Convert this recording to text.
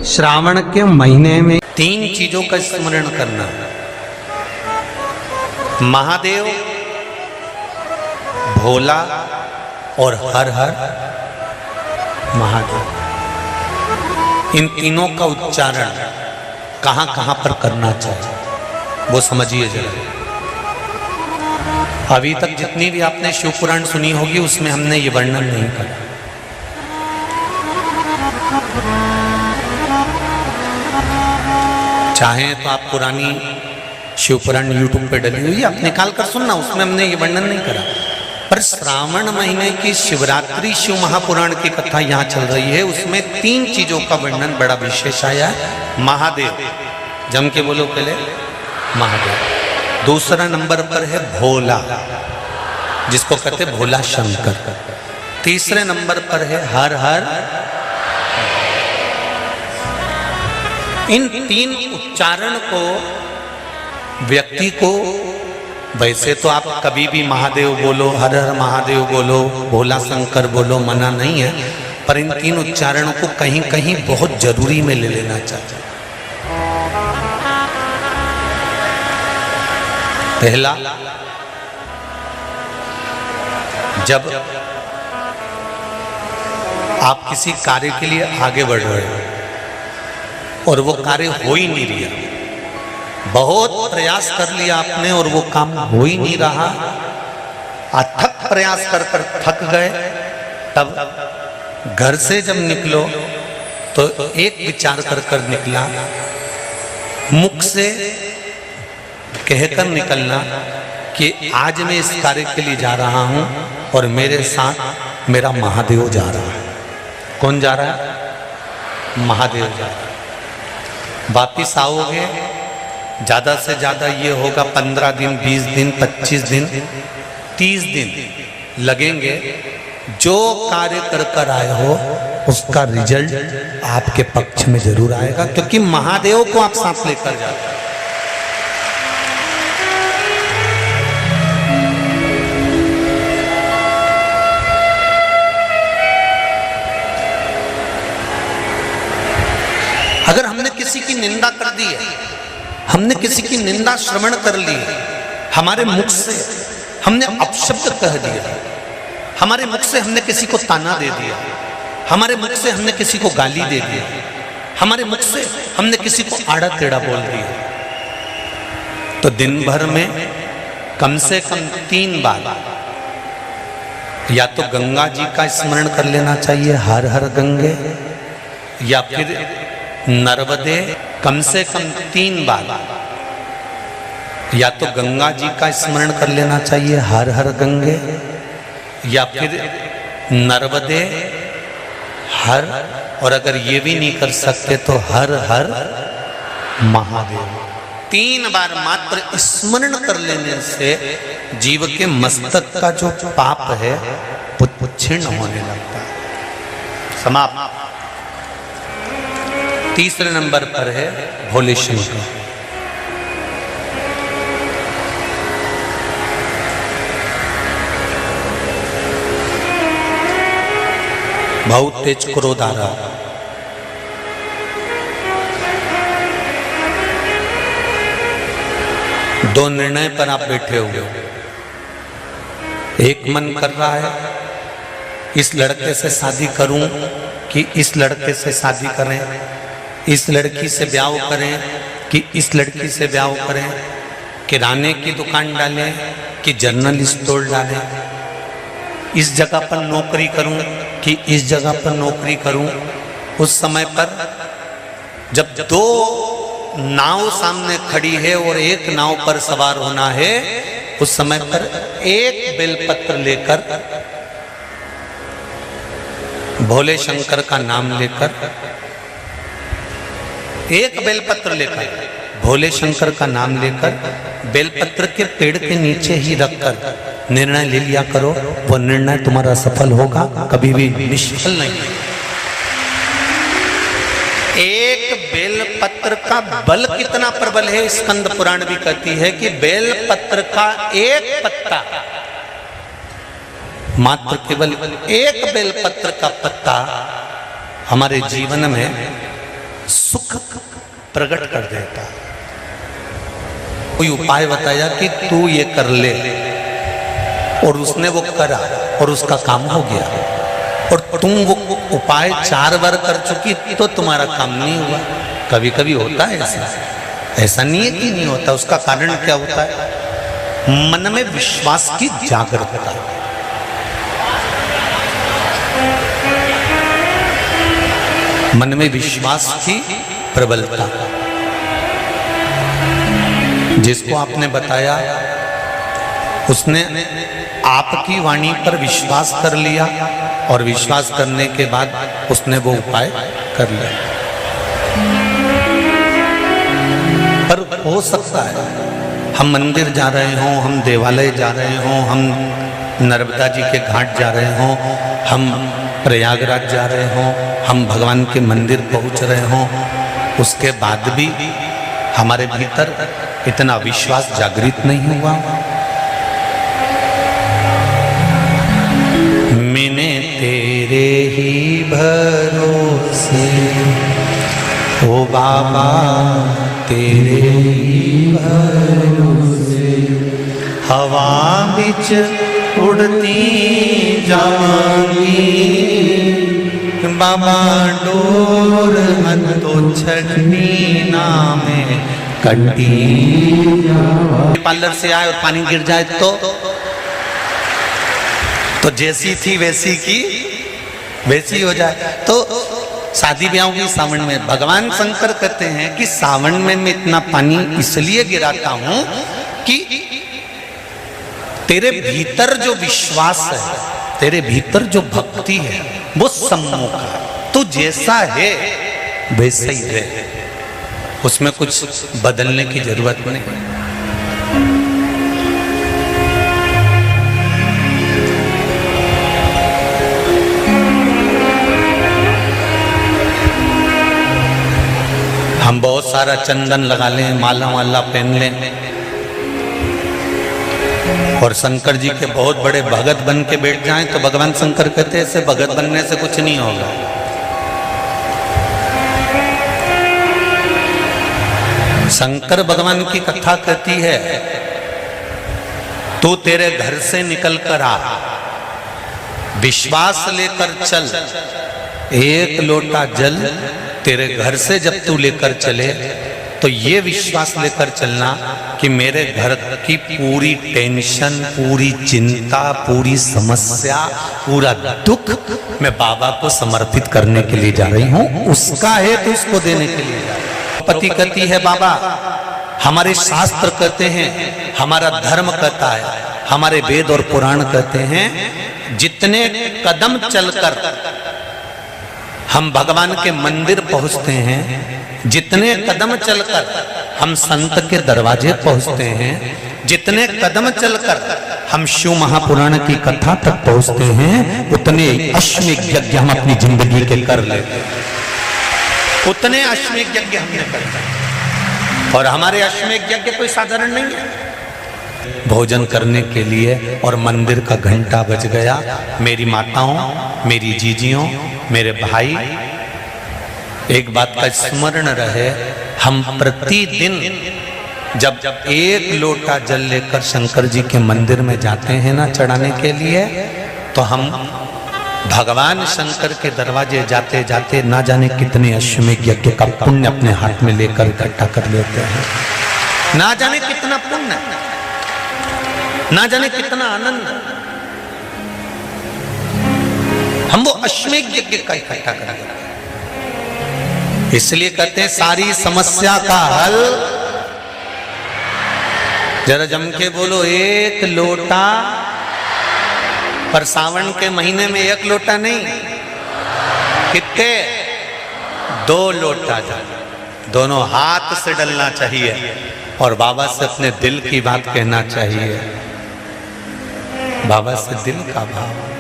श्रावण के महीने में 3 चीजों का स्मरण करना। महादेव, भोला और हर हर महादेव। इन तीनों का उच्चारण कहां कहां पर करना चाहिए वो समझिए जरा। अभी तक जितनी भी आपने शिव पुराण सुनी होगी उसमें हमने ये वर्णन नहीं करा। चाहे तो आप पुरानी शिव पुराण यूट्यूब पे डली हुई आप निकाल कर सुनना, उसमें हमने ये वर्णन नहीं करा। पर श्रावण महीने की शिवरात्रि शिव महापुराण की कथा यहाँ चल रही है, उसमें 3 चीजों का वर्णन बड़ा विशेष आया है। महादेव, जम के बोलो पहले महादेव। दूसरा नंबर पर है भोला, जिसको कहते भोला शंकर। तीसरे नंबर पर है हर हर। इन 3 उच्चारण को व्यक्ति को, वैसे तो आप कभी भी महादेव बोलो, हर हर महादेव बोलो, भोला शंकर बोलो, मना नहीं है, पर इन 3 उच्चारणों को कहीं कहीं बहुत जरूरी में ले लेना चाहिए। पहला, जब आप किसी कार्य के लिए आगे बढ़ रहे हो और वो कार्य हो ही नहीं रहा, बहुत प्रयास कर लिया आपने और वो काम हो ही नहीं रहा, अथक प्रयास कर कर थक गए, तब घर से जब निकलो तो एक विचार कर कर निकला, मुख से कहकर निकलना कि आज मैं इस कार्य के लिए जा रहा हूं और मेरे साथ मेरा महादेव जा रहा है। कौन जा रहा है? महादेव जा रहा है। वापिस आओगे, ज्यादा से ज्यादा ये होगा 15 दिन, 20 दिन, 25 दिन, 30 दिन लगेंगे। जो कार्य कर कर आए हो उसका रिजल्ट आपके पक्ष में जरूर आएगा, क्योंकि महादेव को आप साथ लेकर जाते हैं। अगर हमने किसी की निंदा कर दी है, हमने किसी की निंदा श्रवण कर ली, हमारे मुख से हमने अपशब्द कह दिया, हमारे मुख से हमने किसी को ताना दे दिया, हमारे मुख से हमने किसी को गाली दे दिया, हमारे मुख से हमने किसी को आड़ा टेढ़ा बोल दिया, तो दिन भर में कम से कम 3 बार या तो गंगा जी का स्मरण कर लेना चाहिए, हर हर गंगे, या फिर नर्मदे, कम से कम 3 बार या तो गंगा जी का स्मरण कर लेना चाहिए, हर हर गंगे, या फिर नर्मदे हर, और अगर ये भी नहीं कर सकते तो हर हर महादेव। 3 बार मात्र स्मरण कर लेने से जीव के मस्तक का जो पाप है वो क्षीण होने लगता है, समाप्त। तीसरे नंबर पर है भोले शंकर। बहुत तेज क्रोध आ रहा, दो निर्णय पर आप बैठे हुए, एक मन कर रहा है इस लड़के से शादी करूं कि इस लड़के से शादी करें, इस लड़की से ब्याह करें कि इस लड़की से ब्याह करें, किराने की दुकान डालें कि जनरल स्टोर डालें, इस जगह पर नौकरी करूं कि इस जगह पर नौकरी करूं। उस समय पर जब 2 नाव सामने खड़ी है और एक नाव पर सवार होना है, उस समय पर एक बेलपत्र लेकर, भोले शंकर का नाम लेकर, एक बेलपत्र लेकर, भोले शंकर का नाम लेकर, बेलपत्र के पेड़ के नीचे ही रखकर निर्णय ले लिया करो, वो निर्णय तुम्हारा सफल होगा, कभी भी निष्फल नहीं। एक बेलपत्र का बल कितना प्रबल है, स्कंद पुराण भी कहती है कि बेलपत्र का एक पत्ता, मात्र केवल एक बेलपत्र का पत्ता हमारे जीवन में सुख प्रकट कर देता। कोई उपाय बताया कि तू ये कर ले, और उसने वो करा और उसका काम हो गया, और तुम वो उपाय 4 बार कर चुकी तो तुम्हारा काम नहीं हुआ। कभी कभी होता है ऐसा, ऐसा नहीं है कि नहीं होता। उसका कारण क्या होता है? मन में विश्वास की जागरूकता। मन में विश्वास की प्रबलता। जिसको आपने बताया उसने आपकी वाणी पर विश्वास कर लिया, और विश्वास करने के बाद उसने वो उपाय कर लिया। पर हो सकता है हम मंदिर जा रहे हों, हम देवालय जा रहे हों, हम नर्मदा जी के घाट जा रहे हों, हम प्रयागराज जा रहे हों, हम भगवान के मंदिर पहुंच रहे हों, उसके बाद भी हमारे भीतर इतना विश्वास जागृत नहीं हुआ। मैंने तेरे ही भरोसे, ओ बाबा तेरे ही भरोसे, हवा बिच उड़ती जाऊंगी, बाबा डोर मन तो छड़नी ना में कटी। पार्लर से आए और पानी गिर जाए तो जैसी थी वैसी की वैसी हो जाए। तो शादी ब्याहों की सावन में भगवान शंकर कहते हैं कि सावन में मैं इतना पानी इसलिए गिराता हूं कि तेरे भीतर जो विश्वास है, तेरे भीतर जो भक्ति है वो सम्मुख है। तू जैसा है वैसा ही है, उसमें कुछ बदलने की जरूरत नहीं। हम बहुत सारा चंदन लगा लें, माला वाला पहन लें, और शंकर जी के बहुत बड़े भगत बन के बैठ जाएं तो भगवान शंकर कहते हैं ऐसे भगत बनने से कुछ नहीं होगा। शंकर भगवान की कथा कहती है, तू तेरे घर से निकल कर आ, विश्वास लेकर चल, एक लोटा जल तेरे घर से जब तू लेकर चले तो ये विश्वास लेकर चलना कि मेरे घर की पूरी टेंशन, पूरी चिंता, पूरी समस्या, पूरा दुख मैं बाबा को समर्पित करने के लिए जा रही हूं। उसका है तो उसको देने के लिए जा रही हूं। पति कहती है बाबा हमारे शास्त्र कहते हैं, हमारा धर्म कहता है, हमारे वेद और पुराण कहते हैं, जितने कदम चलकर हम भगवान के मंदिर पहुंचते हैं, जितने कदम चलकर हम संत के दरवाजे पहुंचते हैं, जितने कदम चलकर हम शिव महापुराण की कथा तक पहुंचते हैं, उतने अश्वमेध यज्ञ हम अपनी जिंदगी के कर लेते हैं। उतने अश्वमेध यज्ञ हमने करते हैं, और हमारे अश्वमेध यज्ञ कोई साधारण नहीं है। भोजन करने के लिए और मंदिर का घंटा बज गया। मेरी माताओं, मेरी जीजियों, मेरे भाई, एक बात का स्मरण रहे, हम प्रतिदिन जब एक लोटा जल लेकर शंकर जी के मंदिर में जाते हैं ना चढ़ाने के लिए, तो हम भगवान शंकर के दरवाजे जाते जाते ना जाने कितने अश्वमेध यज्ञ का पुण्य अपने हाथ में लेकर इकट्ठा कर लेते हैं। ना जाने कितना पुण्य, ना जाने कितना आनंद हम वो अश्वमेध यज्ञ का इकट्ठा कर लेते हैं। इसलिए कहते हैं सारी समस्या का हल, जरा जम के बोलो, एक लोटा। पर सावन के महीने में एक लोटा नहीं, कितने? 2 लोटा जल, दोनों हाथ से डलना चाहिए और बाबा से अपने दिल की बात कहना चाहिए। बाबा से दिल का भाव।